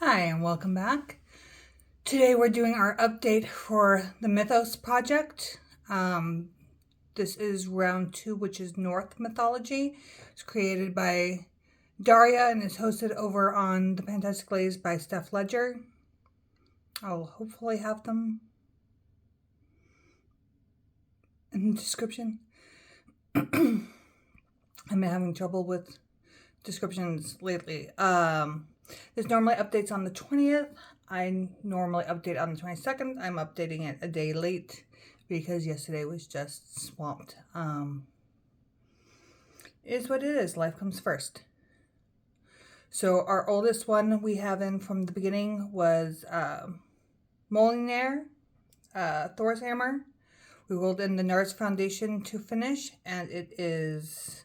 Hi and welcome back. Today we're doing our update for the Mythos project. This is round 2, which is North Mythology. It's created by Daria and is hosted over on the Fantastic Lays by Steph Ledger. I'll hopefully have them in the description. I've been having trouble with descriptions lately. This normally updates on the 20th. I normally update on the 22nd. I'm updating it a day late because yesterday was just swamped. It is what it is. Life comes first. So our oldest one we have in from the beginning was Molyneux, Thor's Hammer. We rolled in the Nars Foundation to finish, and it is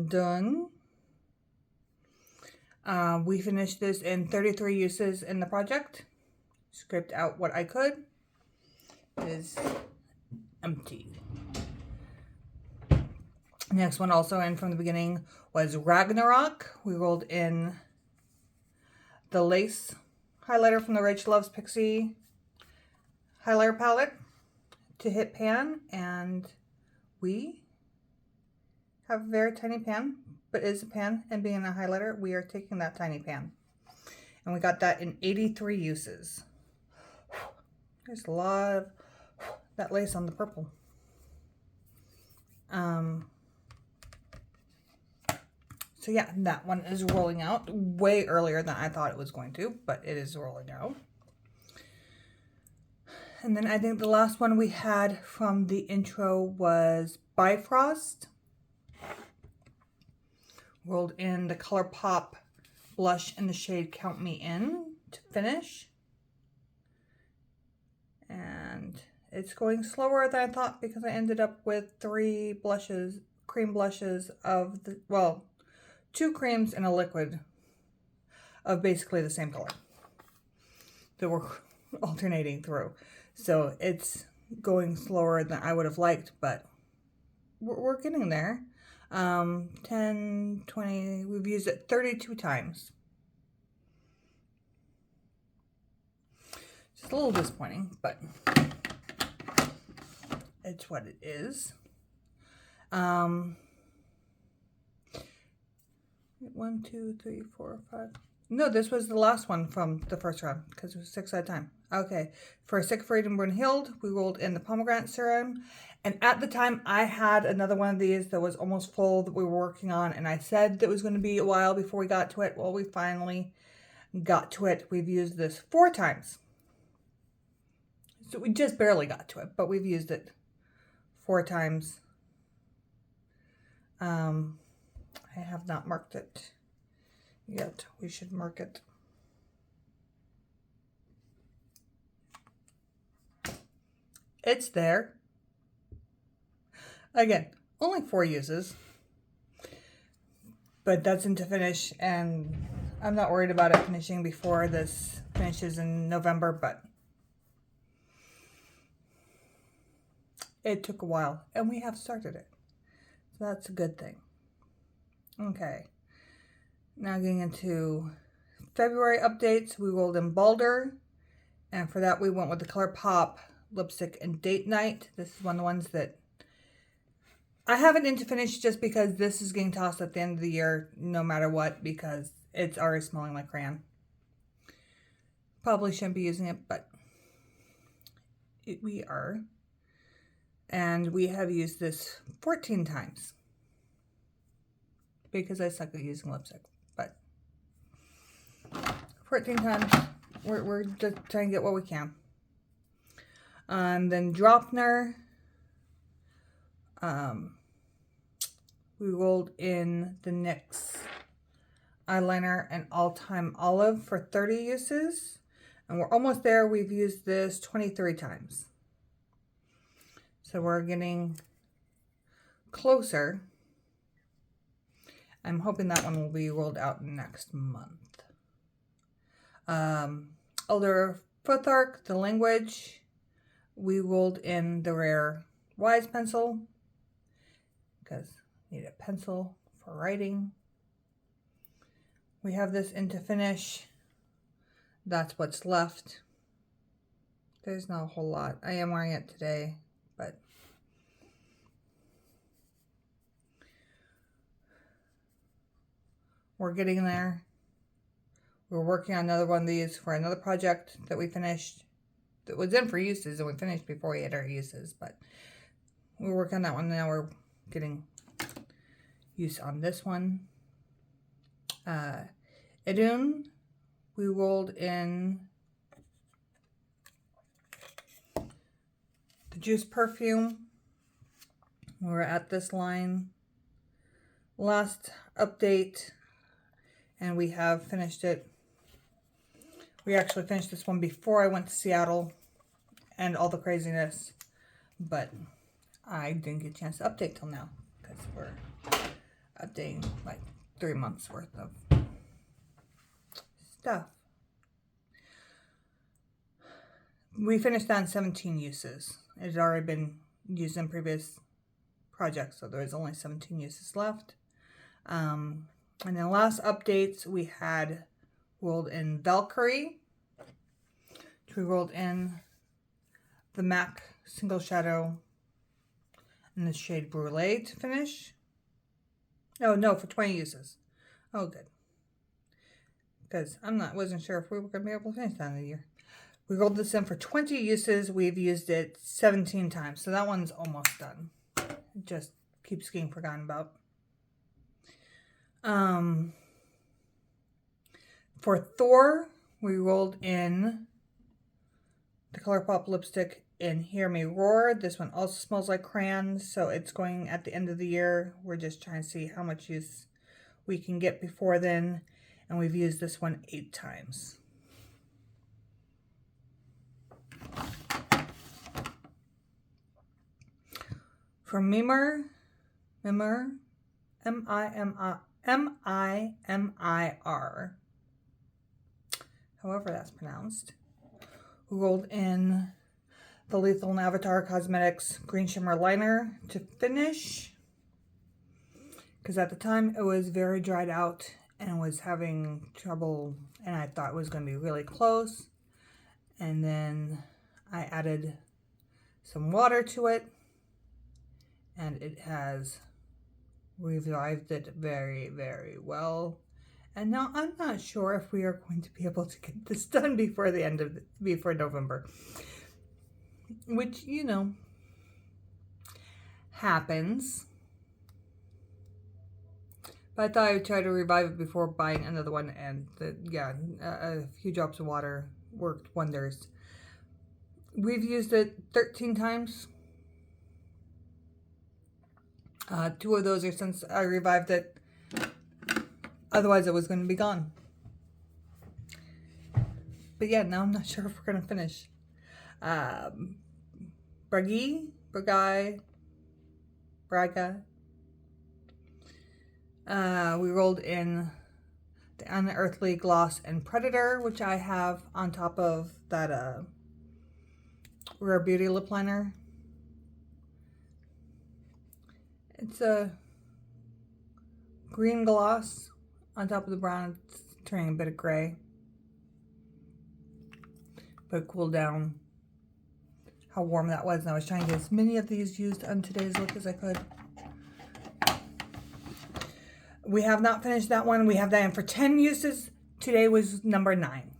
done. We finished this in 33 uses in the project. Scraped out what I could. It is empty. Next one also in from the beginning was Ragnarok. We rolled in the Lace highlighter from the Rachel Loves Pixie highlighter palette to hit pan, and we have a very tiny pan, but it is a pan, and being a highlighter, we are taking that tiny pan. And we got that in 83 uses. There's a lot of that lace on the purple. So yeah, that one is rolling out way earlier than I thought it was going to, but it is rolling out. And then I think the last one we had from the intro was Bifrost. Rolled in the ColourPop blush in the shade Count Me In to finish. And it's going slower than I thought because I ended up with 3 blushes, cream blushes of the, well, 2 creams and a liquid of basically the same color that we're alternating through. So it's going slower than I would have liked, but we're getting there. 10, 20, we've used it 32 times. Just a little disappointing, but it's what it is. 1, 2, 3, 4, 5. No, this was the last one from the first round because it was 6 at a time. Okay, for Sick, Afraid, and Brunhilde, we rolled in the pomegranate serum. And at the time, I had another one of these that was almost full that we were working on. And I said that it was going to be a while before we got to it. Well, we finally got to it. We've used this 4 times. So we just barely got to it, but we've used it 4 times. I have not marked it yet. We should mark it. It's there. Again, only 4 uses, but that's into finish, and I'm not worried about it finishing before this finishes in November, but it took a while, and we have started it, so that's a good thing. Okay, now getting into February updates, we rolled in Balder, and for that we went with the ColourPop lipstick and Date Night. This is one of the ones that I have it into finish just because this is getting tossed at the end of the year no matter what, because it's already smelling like crayon. Probably shouldn't be using it, but we are. And we have used this 14 times because I suck at using lipstick, but 14 times, we're just trying to get what we can. And then Dropner, we rolled in the NYX eyeliner and All Time Olive for 30 uses, and we're almost there. We've used this 23 times. So we're getting closer. I'm hoping that one will be rolled out next month. Elder Futhark, the Language. We rolled in the rare Wise pencil because I need a pencil for writing. We have this into finish that's what's left. There's not a whole lot. I am wearing it today, but we're getting there. We're working on another one of these for another project that we finished. That was in for uses, and we finished before we had our uses, but we're working on that one now. We're getting use on this one. Idun, we rolled in the Juice perfume. We're at this line. Last update, and we have finished it. We actually finished this one before I went to Seattle and all the craziness, but I didn't get a chance to update till now because we're updating like 3 months worth of stuff. We finished on 17 uses. It had already been used in previous projects, so there's only 17 uses left. And then last updates, we had rolled in Valkyrie. We rolled in the MAC Single Shadow and the shade Brulee to finish. Oh no, for 20 uses. Oh good. Because wasn't sure if we were going to be able to finish that in a year. We rolled this in for 20 uses. We've used it 17 times. So that one's almost done. It just keeps getting forgotten about. For Thor, we rolled in the ColourPop lipstick in Hear Me Roar. This one also smells like crayons, so it's going at the end of the year. We're just trying to see how much use we can get before then. And we've used this one 8 times. For Mimir, M-I-M-I-R, however that's pronounced, we rolled in the Lethal Avatar Cosmetics Green Shimmer Liner to finish, because at the time it was very dried out and was having trouble, and I thought it was going to be really close. And then I added some water to it, and it has revived it very, very well. And now I'm not sure if we are going to be able to get this done before the end of before November, which, you know, happens. But I thought I would try to revive it before buying another one, and a few drops of water worked wonders. We've used it 13 times. 2 of those are since I revived it. Otherwise, it was going to be gone. But yeah, now I'm not sure if we're going to finish. Braga. We rolled in the Unearthly Gloss and Predator, which I have on top of that Rare Beauty lip liner. It's a green gloss on top of the brown. It's turning a bit of gray, but it cooled down how warm that was, and I was trying to get as many of these used on today's look as I could. We have not finished that one. We have that in for 10 uses. Today was number 9.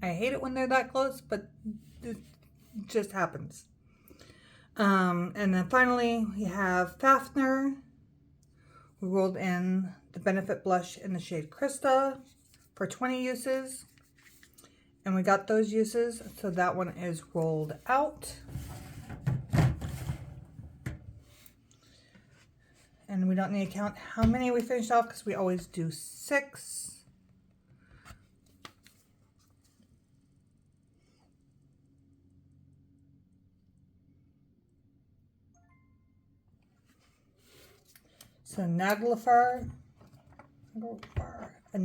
I hate it when they're that close, but it just happens. And then finally, we have Fafner. We rolled in the Benefit Blush in the shade Krista for 20 uses. And we got those uses, so that one is rolled out. And we don't need to count how many we finished off because we always do 6. So Naglfar, a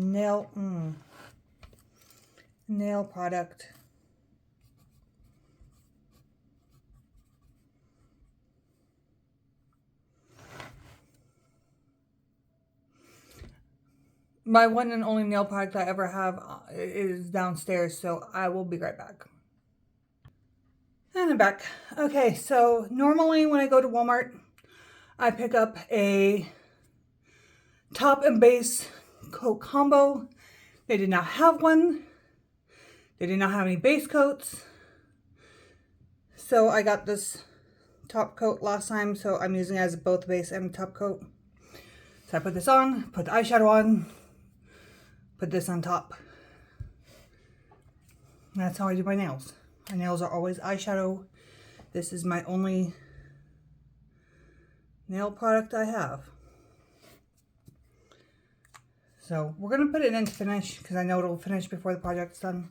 nail product. my one and only nail product I ever have is downstairs, so I will be right back. And I'm back. Okay, so normally when I go to Walmart, I pick up a top and base coat combo. They did not have one. They did not have any base coats. So I got this top coat last time, so I'm using it as both base and top coat. So I put this on, put the eyeshadow on, put this on top. And that's how I do my nails. My nails are always eyeshadow. This is my only nail product I have. So we're gonna put it in to finish because I know it'll finish before the project's done.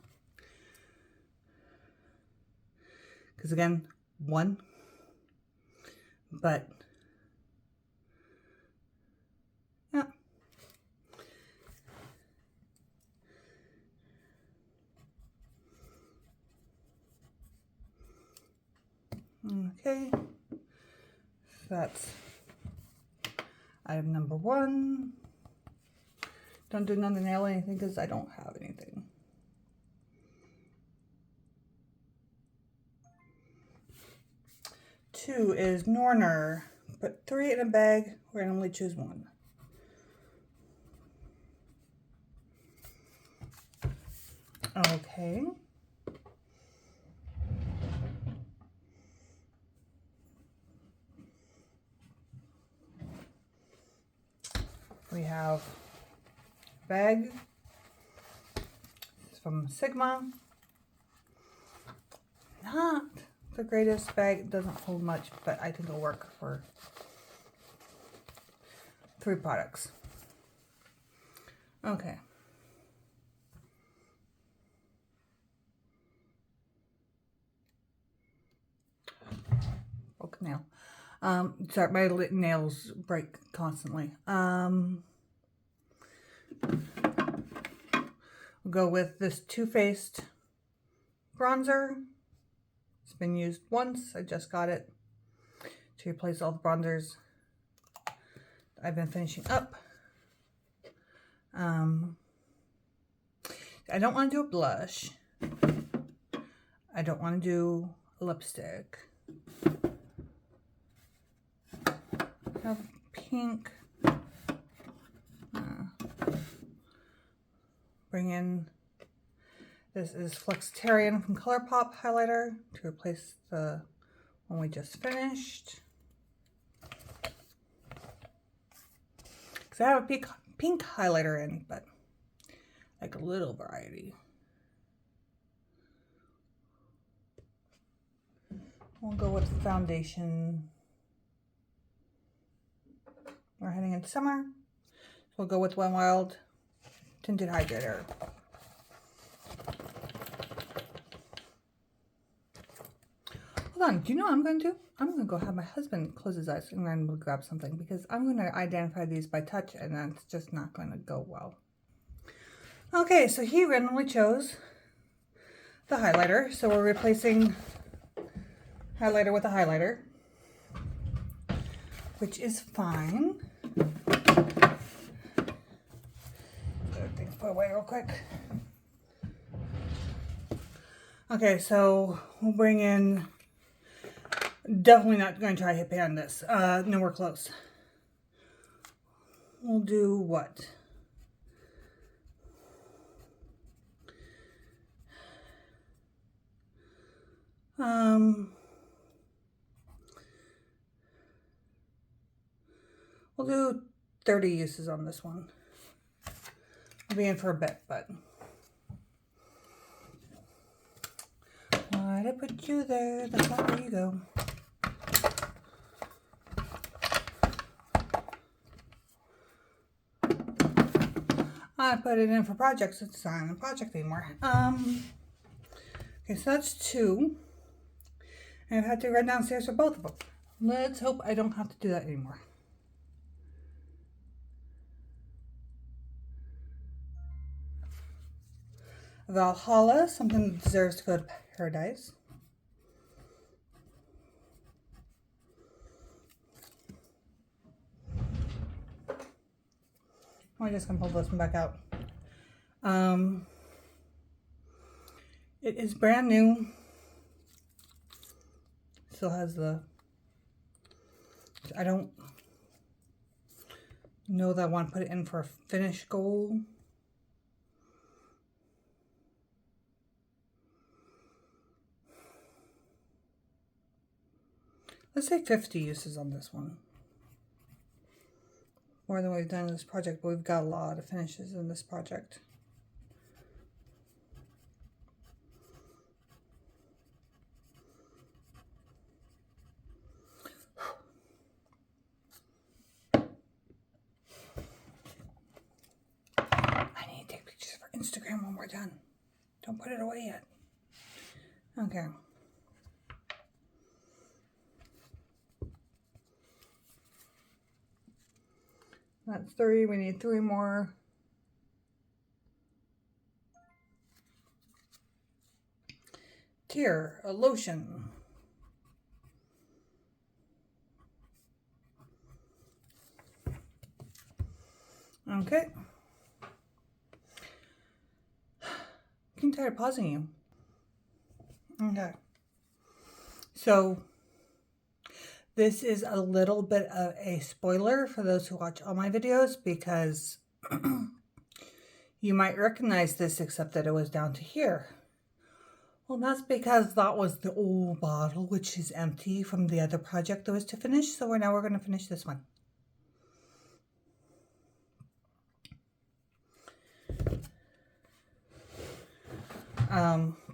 Because again, one, but yeah. Okay, so that's item number one. Don't do another nail or anything because I don't have anything. Two is Norner. Put 3 in a bag, randomly choose one. Okay. We have bag. It's from Sigma. Not the greatest bag. It doesn't hold much, but I think it'll work for 3 products. Okay. Broke nail. Sorry, my nails break constantly. We'll go with this Too Faced bronzer. It's been used once. I just got it to replace all the bronzers I've been finishing up. I don't want to do a blush. I don't want to do a lipstick. I have pink. Bring in, this is Flexitarian from ColourPop highlighter to replace the one we just finished. Because I have a pink highlighter in, but like a little variety. We'll go with the foundation. We're heading into summer. We'll go with Wet n Wild Tinted Hydrator. Hold on, do you know what I'm going to do? I'm going to go have my husband close his eyes and then we'll grab something because I'm going to identify these by touch and that's just not going to go well. Okay, so he randomly chose the highlighter. So we're replacing highlighter with a highlighter, which is fine. Things put away real quick. Okay, so we'll bring in, definitely not going to try hit pan this, nowhere close. We'll do what? We'll do 30 uses on this one. I'll be in for a bit, but why'd I put you there? That's not where you go. I put it in for projects. It's not a project anymore. Okay, so that's 2. And I've had to run downstairs for both of them. Let's hope I don't have to do that anymore. Valhalla, something that deserves to go to paradise. I'm just gonna pull this one back out. It is brand new. Still has the, I don't know that I want to put it in for a finish goal. Let's say 50 uses on this one. More than we've done in this project, but we've got a lot of finishes in this project. I need to take pictures for Instagram when we're done. Don't put it away yet. Okay. That's 3. We need 3 more. Tear, a lotion. Okay. I'm tired of pausing you. Okay. So this is a little bit of a spoiler for those who watch all my videos because you might recognize this except that it was down to here. Well, that's because that was the old bottle, which is empty from the other project that was to finish. So now we're going to finish this one.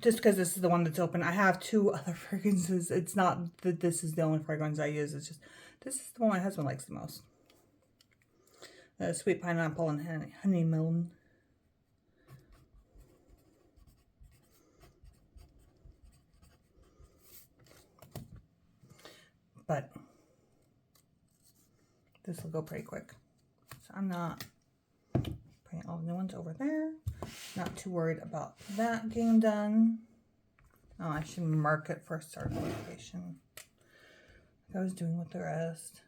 Just because this is the one that's open. I have 2 other fragrances. It's not that this is the only fragrance I use. It's just, this is the one my husband likes the most. Sweet pineapple and honey melon. But this will go pretty quick. So I'm not putting all the new ones over there. Not too worried about that getting done. Oh, I should mark it for start notification. Like I was doing with the rest.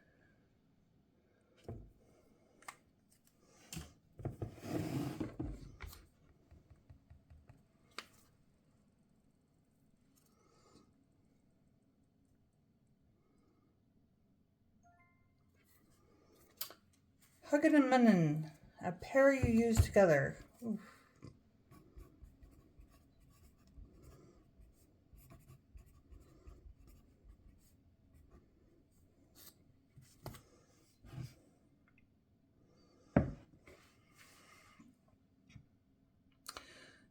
Huggin' and Munnin, a pair you use together. Oof.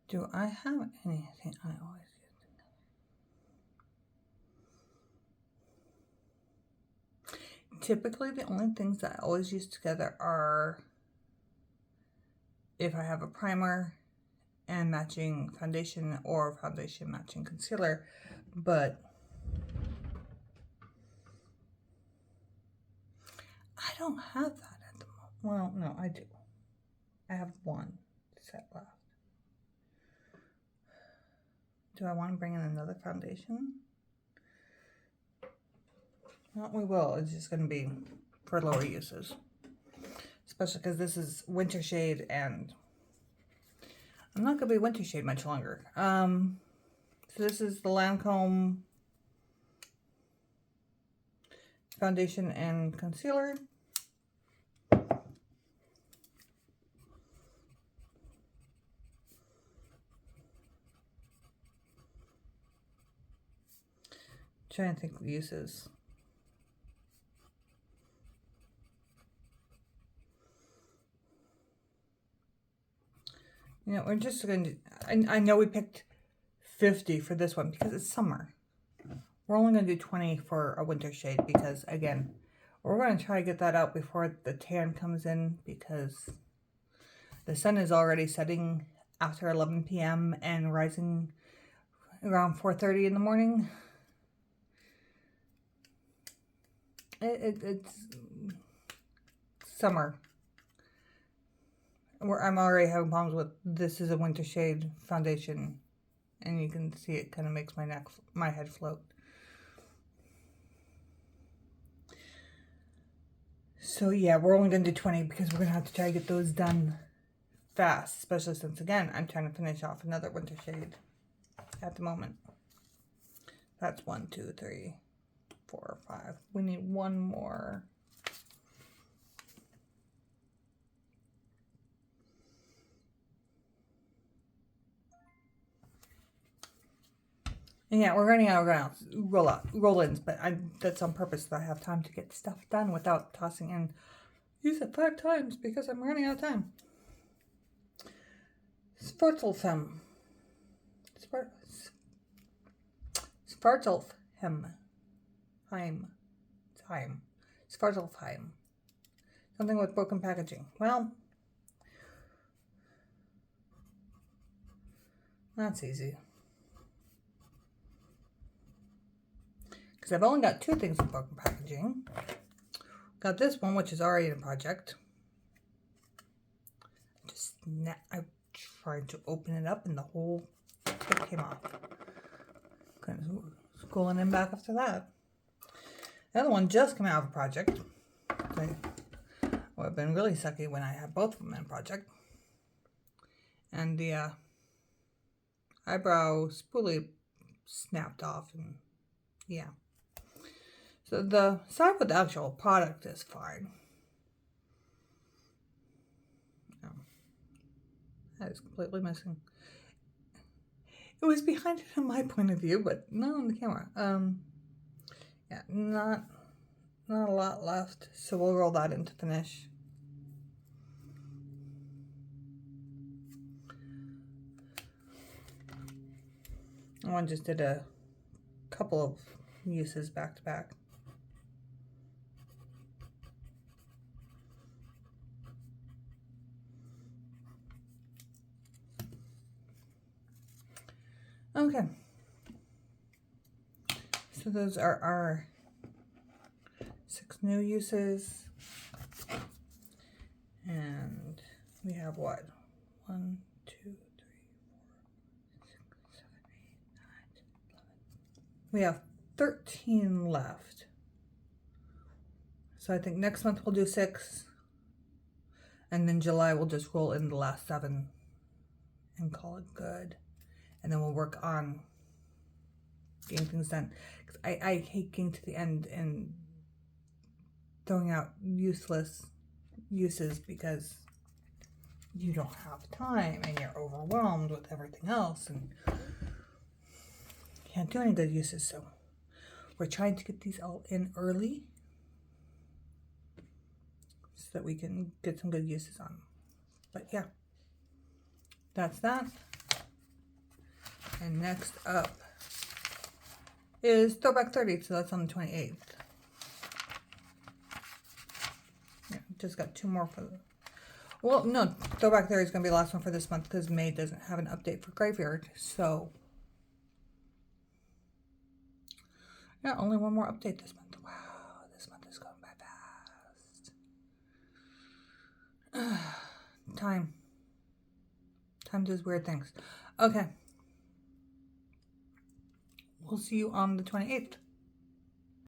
Do I have anything I always use? Typically, the only things that I always use together are if I have a primer and matching foundation or foundation matching concealer, but I don't have that at the moment. Well, no, I do. I have 1 set left. Do I want to bring in another foundation? Well, we will. It's just going to be for lower uses. Especially because this is winter shade and I'm not going to be winter shade much longer. So this is the Lancome foundation and concealer. Trying to think of uses. You know, we're just going to, I know we picked 50 for this one because it's summer. We're only going to do 20 for a winter shade because, again, we're going to try to get that out before the tan comes in because the sun is already setting after 11 p.m. and rising around 4:30 in the morning. It's summer. I'm already having problems with this is a winter shade foundation and you can see it kind of makes my head float. So yeah, we're only going to do 20 because we're going to have to try to get those done fast, especially since, again, I'm trying to finish off another winter shade at the moment. That's 1, 2, 3, 4, 5. We need one more. And yeah, we're running out of roll-ins, but that's on purpose so I have time to get stuff done without tossing in. Use it 5 times because I'm running out of time. Svartalfhem. Svartalfhem. Svartalfheim. Something with broken packaging. Well, that's easy. Because I've only got 2 things with broken packaging. Got this one, which is already in a project. I tried to open it up and the whole tip came off. Kind of schooling in back after that. The other one just came out of a project. I would have been really sucky when I had both of them in a project. And the eyebrow spoolie snapped off, and yeah. So the side with the actual product is fine. That is completely missing. It was behind it from my point of view, but not on the camera. Yeah, not a lot left, so we'll roll that into finish. One just did a couple of uses back to back. Okay. So those are our 6 new uses. And we have what? 1, 2, 3, 4, 6, 7, 8, 9, 10, 11. We have 13 left. So I think next month we'll do 6. And then July we'll just roll in the last 7 and call it good. And then we'll work on getting things done. Because I hate getting to the end and throwing out useless uses because you don't have time and you're overwhelmed with everything else and can't do any good uses. So we're trying to get these all in early so that we can get some good uses on them. But yeah, that's that. And next up is Throwback 30, so that's on the 28th. Yeah, just got 2 more for the... Well, no, Throwback 30 is going to be the last one for this month because May doesn't have an update for Graveyard, so... Yeah, only one more update this month. Wow, this month is going by fast. Time. Time does weird things. Okay. We'll see you on the 28th.